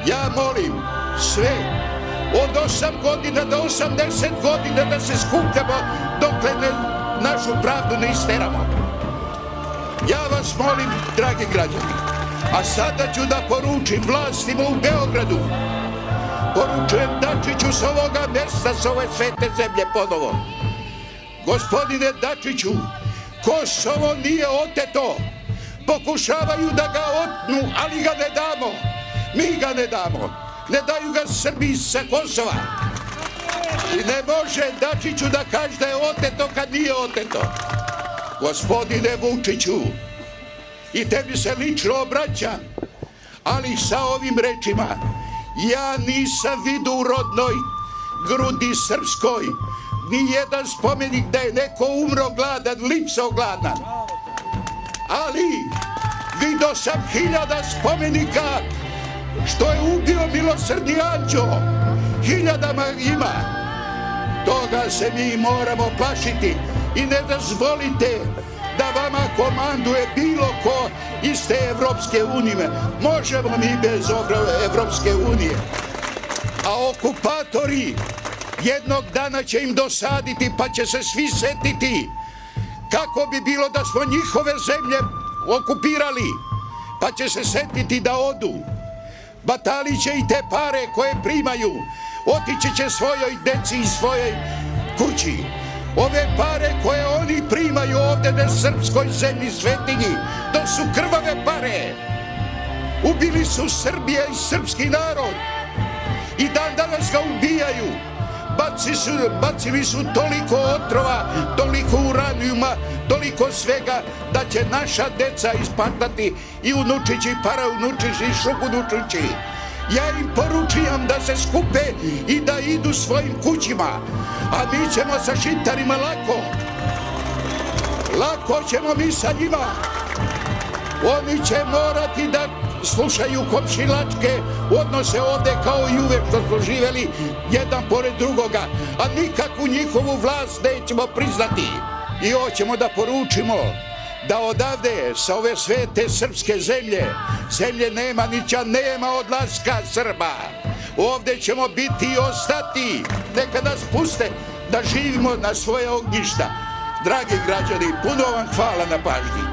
Ja molim sve od 8 godina do 80 godina da se skupljamo dokle našu pravdu ne isteramo. Ja vas molim, dragi građani, a sada ću da poručim vlastima u Beogradu, poručujem Dačiću s ovoga mesta, s ove svete zemlje ponovo. Gospodine Dačiću, Kosovo nije oteto. Pokušavaju da ga otmu, ali ga ne damo. Mi ga ne damo. Ne daju ga Srbiji sa Kosova. I ne može Dačiću da kaže da je oteto kad nije oteto. Gospodine Vučiću, i tebi se lično obraćam, ali sa ovim rečima, ja nisam vidio u rodnoj grudi srpskoj ni jedan spomenik da je neko umro gladan, lipsao gladan. Ali vidio sam 1000 spomenika što je ubio milosrdni anđeo. 1000 ima. Toga se mi moramo plašiti i ne dozvolite da vama komanduje bilo ko iz te Evropske unije. Možemo mi bez Evropske unije. A okupatori jednog dana će im dosaditi pa će se svi setiti kako bi bilo da smo njihove zemlje okupirali, pa će se setiti da odu. Batali će i te pare koje primaju, otići će svojoj deci i svojoj kući. Ove pare koje oni primaju ovde na srpskoj zemlji svetinji, to su krvave pare. Ubili su Srbija i srpski narod i dan danas ga ubijaju. Bacili su toliko otrova, toliko uranijuma, toliko svega da će naša deca ispaštati i unučići, paraunučići i šukunučići. Ja im poručujem da se skupe i da idu svojim kućima, a mi ćemo sa šiptarima lako. Lako ćemo mi sa njima. Oni će morati da slušaju komšilačke odnose ovde kao i uvek što smo živeli jedan pored drugoga, a nikakvu njihovu vlast nećemo priznati. I hoćemo da poručimo da odavde sa ove svete srpske zemlje nema nića, nema odlaska Srba. Ovde ćemo biti i ostati. Neka nas puste da živimo na svoje ognjišta. Dragi građani, puno vam hvala na pažnji.